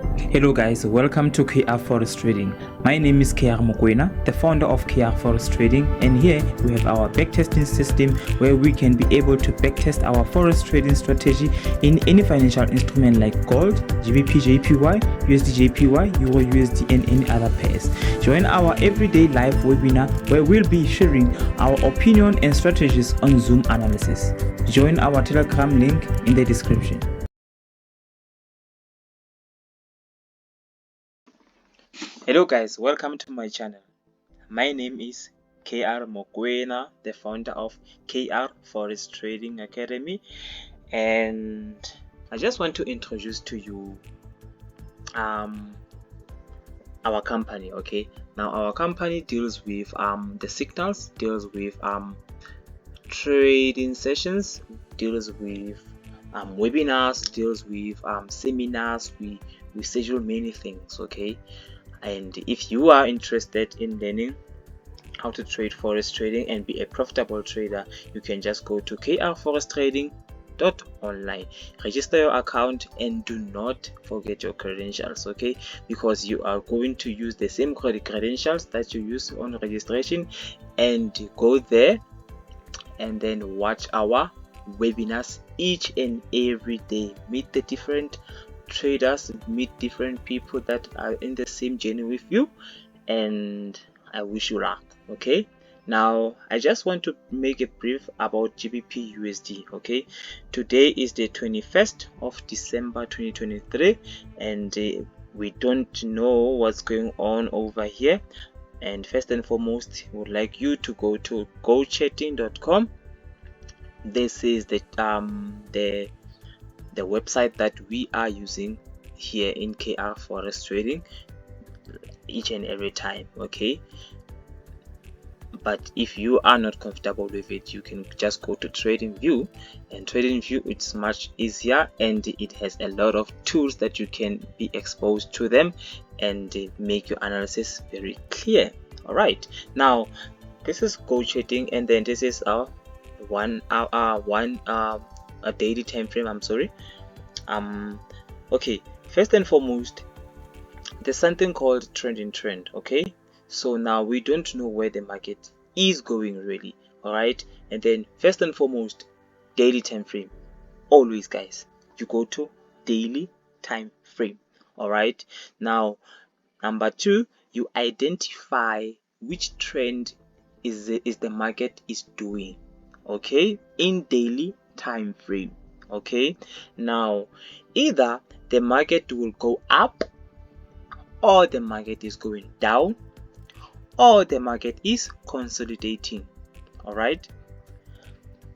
Hello guys, welcome to KR Forex Trading. My name is KR Mokwena, the founder of KR Forex Trading, and here we have our backtesting system where we can be able to backtest our forex trading strategy in any financial instrument like gold, GBP/JPY, USD/JPY, Euro USD, and any other pairs. Join our everyday live webinar where we'll be sharing our opinion and strategies on Zoom analysis. Join our Telegram link in the description. Hello guys, welcome to my channel. My name is KR Mokwena, the founder of KR Forex Trading Academy, and I just want to introduce to you our company. Okay, now our company deals with the signals, deals with trading sessions, deals with webinars, deals with seminars. We schedule many things. Okay, and if you are interested in learning how to trade forex trading and be a profitable trader, you can just go to krforextrading.online, register your account, and do not forget your credentials, okay, because you are going to use the same credentials that you use on registration, and go there and then watch our webinars each and every day. Meet the different traders, meet different people that are in the same journey with you, and I wish you luck. Okay, now I just want to make a brief about GBPUSD. Okay, today is the 21st of December 2023, and we don't know what's going on over here. And first and foremost, I would like you to go to gochatting.com. This is the website that we are using here in KR Forex Trading each and every time. Okay, but if you are not comfortable with it, you can just go to TradingView, and TradingView, it's much easier and it has a lot of tools that you can be exposed to them and make your analysis very clear. All right, now this is Go Trading, and then this is our a daily time frame. I'm sorry. Okay, first and foremost, there's something called trending trend. Okay, so now we don't know where the market is going really. All right, and then first and foremost, daily time frame. Always, guys, you go to daily time frame. All right, now number two, you identify which trend is the market is doing. Okay, in daily time frame. Okay, now either the market will go up, or the market is going down, or the market is consolidating. All right,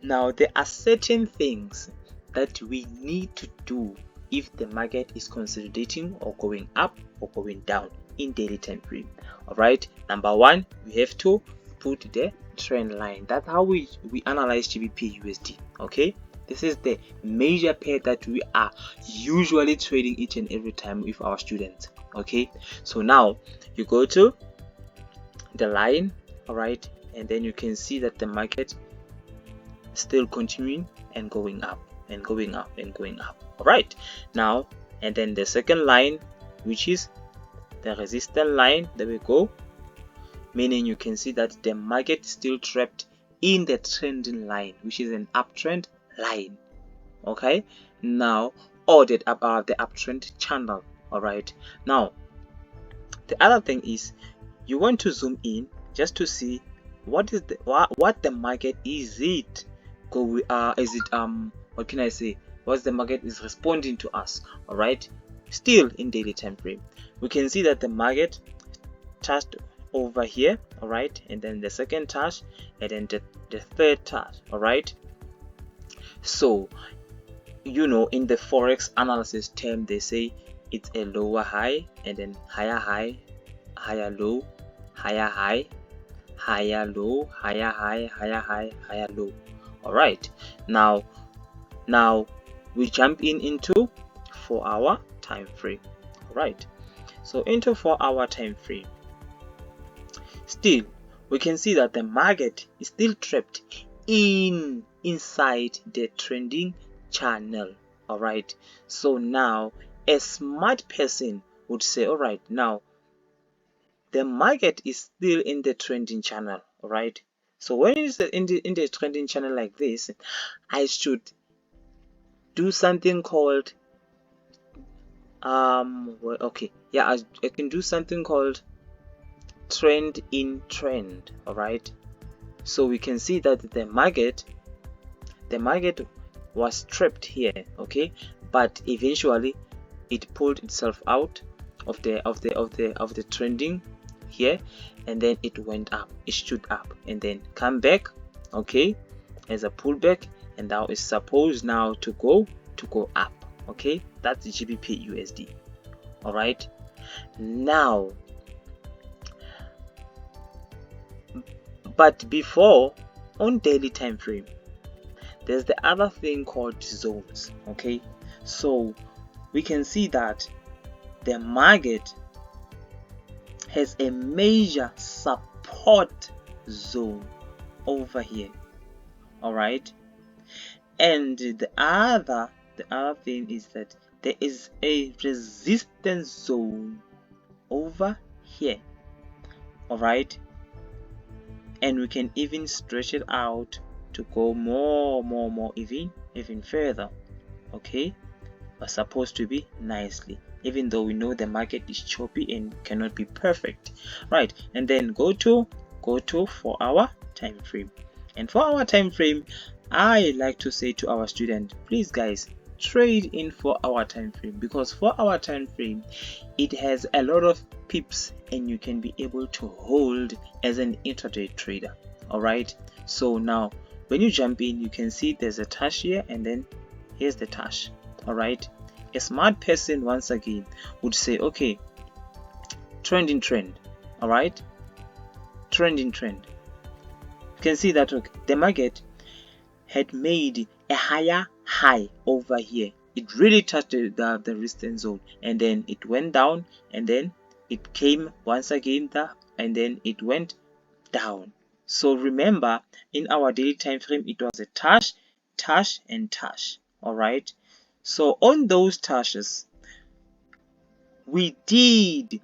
now there are certain things that we need to do if the market is consolidating or going up or going down in daily time frame. All right, number one, we have to put the trend line. That's how we analyze GBPUSD. Okay, this is the major pair that we are usually trading each and every time with our students. Okay, so now you go to the line. All right, and then you can see that the market still continuing and going up and going up and going up. All right, now and then the second line, which is the resistance line, there we go, meaning you can see that the market is still trapped in the trending line, which is an uptrend line. Okay, now, or the uptrend channel. All right, now the other thing is you want to zoom in just to see what is what the market is it what can I say, what the market is responding to us. All right, still in daily time frame, we can see that the market touched over here. All right, and then the second touch, and then the third touch. All right, so you know, in the forex analysis term, they say it's a lower high and then higher high, higher low, higher high, higher low, higher high, higher high, higher low. All right, now we jump into 4 hour time frame. All right, so into 4 hour time frame, still we can see that the market is still trapped inside the trending channel. All right, so now a smart person would say, all right, now the market is still in the trending channel, all right? So when it's in the trending channel like this, I should do something called well, okay, yeah, I can do something called trend in trend, all right? So we can see that the market was trapped here, okay, but eventually it pulled itself out of the trending here, and then it went up, it stood up and then come back, okay, as a pullback, and now it's supposed now to go up, okay? That's the GBPUSD. all right? Now, but before, on daily time frame, there's the other thing called zones, okay? So we can see that the market has a major support zone over here, all right? And the other thing is that there is a resistance zone over here, all right? And we can even stretch it out to go more even further, okay? But supposed to be nicely, even though we know the market is choppy and cannot be perfect, right? And then go to 4 hour time frame. And 4 hour time frame, I like to say to our student, please guys, trade in 4 hour time frame, because 4 hour time frame, it has a lot of pips and you can be able to hold as an intraday trader, all right? So now when you jump in, you can see there's a touch here, and then here's the touch, all right? A smart person once again would say, okay, trend in trend, all right? Trend in trend. You can see that, okay, the market had made a higher high over here. It really touched the resistance zone, and then it went down, and then it came once again there, and then it went down. So remember, in our daily time frame, it was a touch, touch, and touch, all right? So on those touches, we did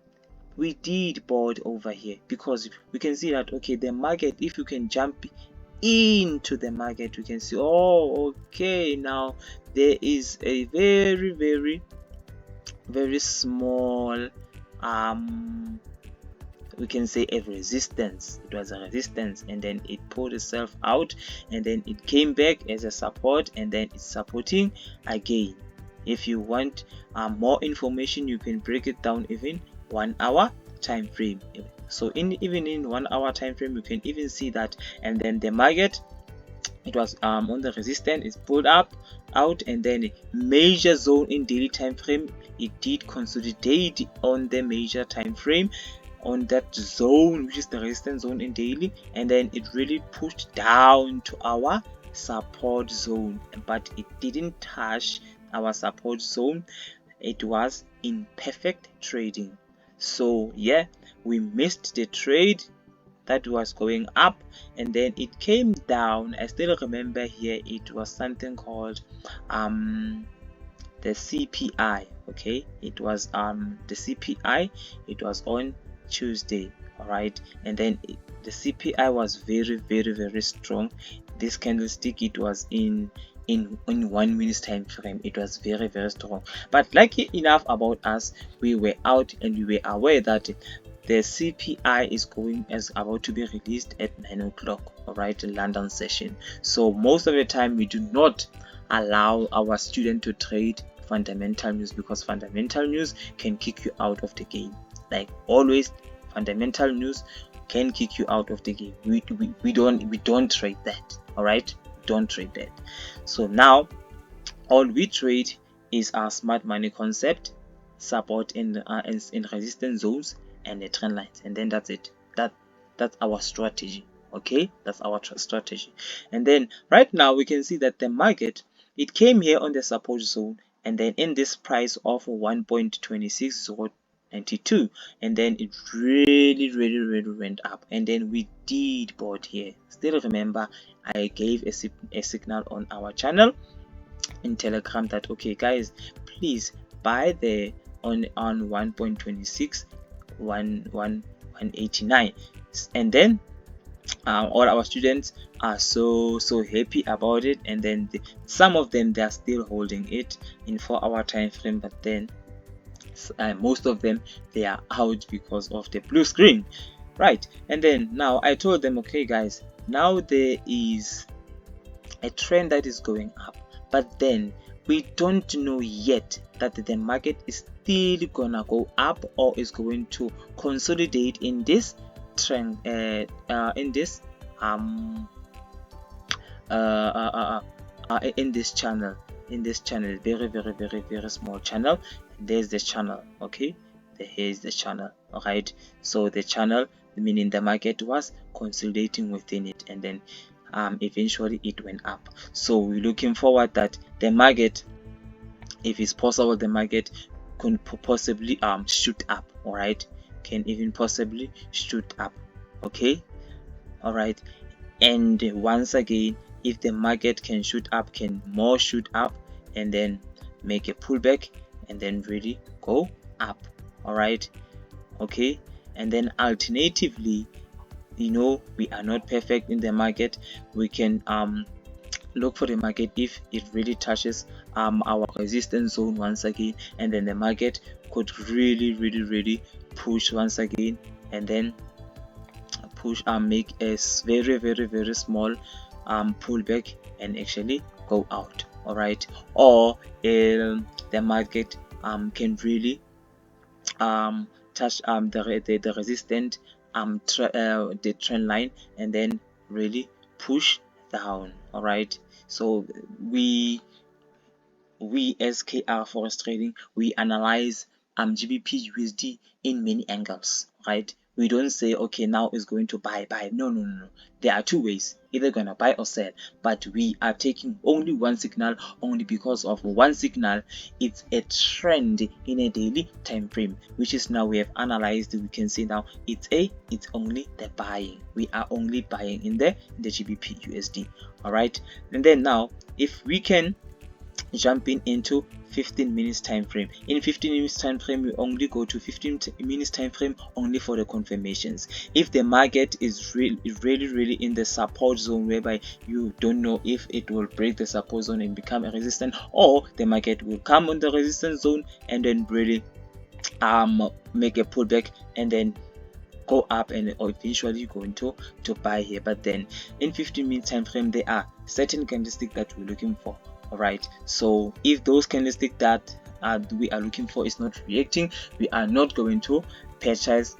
board over here, because we can see that, okay, the market, if you can jump into the market, we can see, oh, okay, now there is a very small we can say a resistance. It was a resistance, and then it pulled itself out, and then it came back as a support, and then it's supporting again. If you want more information, you can break it down even 1 hour time frame. So even in 1 hour time frame, you can even see that, and then the market, it was on the resistance, it's pulled up out, and then major zone in daily time frame, it did consolidate on the major time frame on that zone, which is the resistance zone in daily, and then it really pushed down to our support zone, but it didn't touch our support zone. It was in perfect trading. So yeah, we missed the trade that was going up, and then it came down. I still remember here it was something called the CPI, okay? It was the CPI, it was on Tuesday, all right? And then the CPI was very strong. This candlestick, it was in 1 minute time frame. It was very strong, but lucky enough about us, we were out and we were aware that the CPI is about to be released at 9 o'clock, all right, London session. So most of the time we do not allow our student to trade fundamental news, because fundamental news can kick you out of the game. Like always, fundamental news can kick you out of the game. We don't trade that, all right? Don't trade that. So now all we trade is our smart money concept, support in resistance zones, and the trend lines, and then that's it. That's our strategy, okay? That's our strategy. And then right now we can see that the market, it came here on the support zone, and then in this price of 1.26092, and then it really went up, and then we did board here. Still remember, I gave a signal on our channel in Telegram that, okay guys, please buy there on 1.26 189, and then all our students are so happy about it, and then some of them, they are still holding it in 4-hour time frame, but then most of them, they are out because of the blue screen, right? And then now I told them, okay guys, now there is a trend that is going up, but then we don't know yet that the market is still gonna go up or is going to consolidate in this trend, in this channel, very small channel. There's the channel, okay, here's the channel. All right, so the channel, meaning the market was consolidating within it, and then eventually it went up. So we're looking forward that the market, if it's possible, the market could possibly shoot up. All right, can even possibly shoot up. Okay, all right. And once again, if the market can shoot up, can more shoot up, and then make a pullback, and then really go up. All right, okay. And then alternatively, you know, we are not perfect in the market. We can look for the market if it really touches our resistance zone once again, and then the market could really push once again, and then push make a very small pullback and actually go out. All right, or the market can really touch the resistant the trend line, and then really push down. All right, so we as KR Forex Trading, we analyze GBPUSD in many angles, right? We don't say, okay, now it's going to buy. No. There are two ways, either gonna buy or sell, but we are taking only one signal, only because of one signal. It's a trend in a daily time frame, which is now we have analyzed. We can see now it's only the buying. We are only buying in the GBPUSD. All right, and then now if we can jumping into 15 minutes time frame. In 15 minutes time frame, we only go to 15 minutes time frame only for the confirmations. If the market is really in the support zone, whereby you don't know if it will break the support zone and become a resistance, or the market will come on the resistance zone and then really make a pullback and then go up and eventually going to buy here. But then in 15 minute time frame, there are certain candlesticks that we're looking for. All right, so if those candlesticks that we are looking for is not reacting, we are not going to purchase,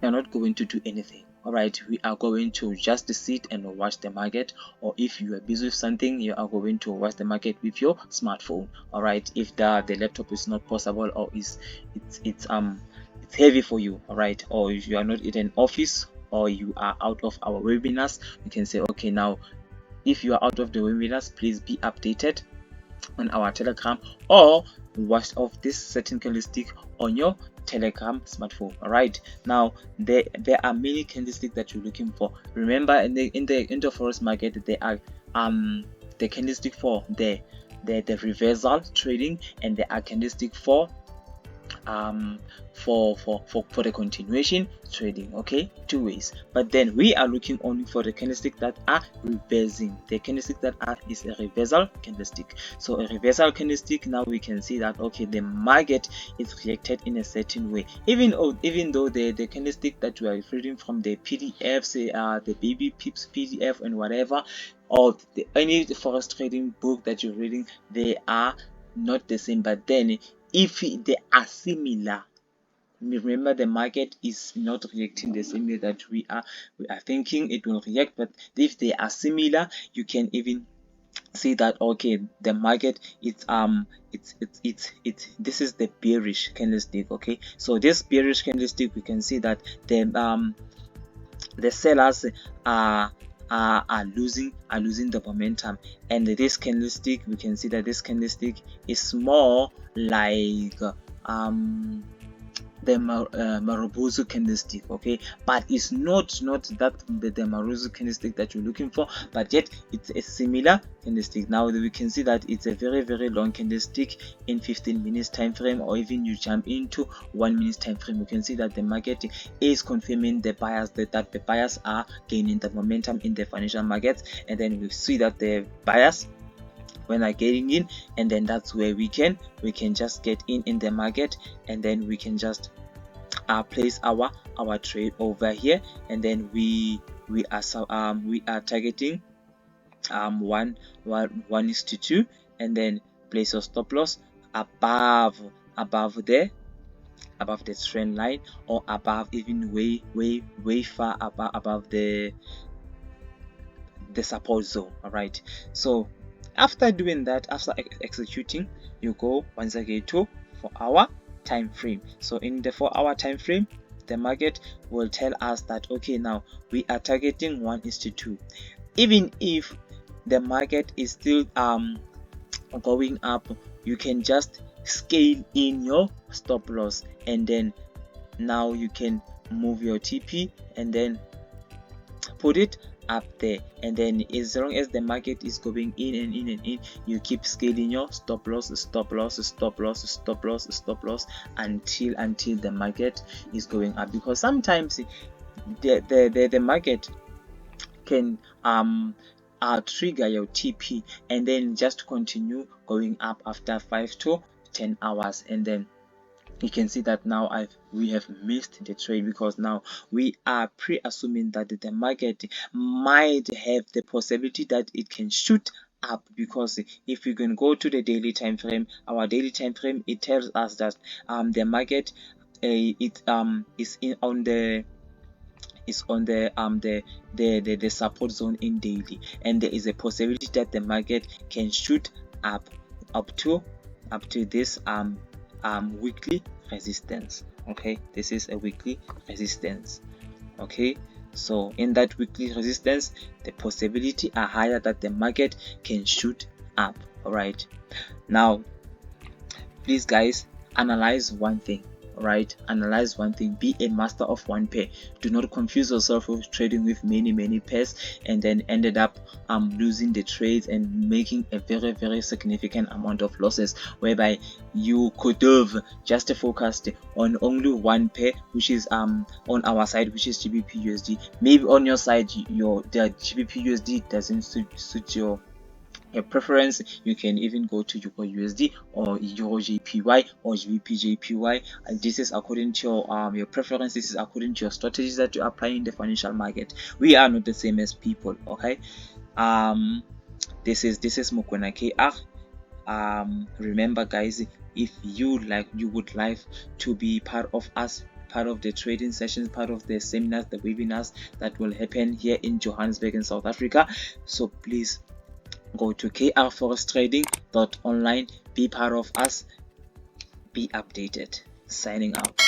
we are not going to do anything. All right, we are going to just sit and watch the market, or if you are busy with something, you are going to watch the market with your smartphone. All right, if the laptop is not possible, or it's heavy for you, all right, or if you are not in an office, or you are out of our webinars, you can say, okay, now if you are out of the webinars, please be updated on our Telegram, or watch of this certain candlestick on your Telegram smartphone. All right, now there are many candlesticks that you're looking for. Remember, in the forex market, there are the candlestick for the reversal trading, and there are candlestick for the continuation trading. Okay, two ways, but then we are looking only for the candlestick that are reversing. The candlestick that is a reversal candlestick. So a reversal candlestick, now we can see that okay, the market is reacted in a certain way, even though the candlestick that we are reading from the PDFs, the baby pips PDF and whatever, or any forex trading book that you're reading, they are not the same. But then if they are similar, remember the market is not reacting the same way that we are thinking it will react. But if they are similar, you can even see that okay, the market is this is the bearish candlestick. Okay, so this bearish candlestick, we can see that the sellers are losing the momentum, and this candlestick, we can see that this candlestick is more like the Marubozu candlestick, okay, but it's not that the Marubozu candlestick that you're looking for, but yet it's a similar candlestick. Now we can see that it's a very long candlestick in 15 minutes time frame, or even you jump into 1 minute time frame. You can see that the market is confirming the buyers that the buyers are gaining the momentum in the financial markets, and then we see that the buyers when are getting in, and then that's where we can just get in the market, and then we can just place our trade over here, and then we are targeting 1:2, and then place your stop loss above the trend line, or above, even way far above the support zone. All right, so after doing that, after executing, you go once again to 4-hour time frame. So in the 4-hour time frame, the market will tell us that, okay, now we are targeting 1:2. Even if the market is still going up, you can just scale in your stop loss, and then now you can move your TP and then put it up there, and then as long as the market is going in and in, you keep scaling your stop loss until the market is going up, because sometimes the market can trigger your TP and then just continue going up after 5 to 10 hours, and then you can see that now we have missed the trade, because now we are pre-assuming that the market might have the possibility that it can shoot up, because if we can go to the daily time frame, our daily time frame, it tells us that the market is on the support zone in daily, and there is a possibility that the market can shoot up to this weekly resistance. Okay, this is a weekly resistance. Okay, so in that weekly resistance, the possibility are higher that the market can shoot up. All right, now please guys, analyze one thing. Right, analyze one thing. Be a master of one pair. Do not confuse yourself with trading with many pairs, and then ended up losing the trades and making a very significant amount of losses, whereby you could have just focused on only one pair, which is on our side, which is GBPUSD. Maybe on your side the GBPUSD doesn't suit your preference. You can even go to Euro USD or Euro JPY or GBP and this is according to your preference. This is according to your strategies that you apply in the financial market. We are not the same as people. Okay, this is Mokwena KR. Remember guys, if you would like to be part of us, part of the trading sessions, part of the seminars, the webinars that will happen here in Johannesburg in South Africa, so please go to krforextrading.online, be part of us, be updated. Signing out.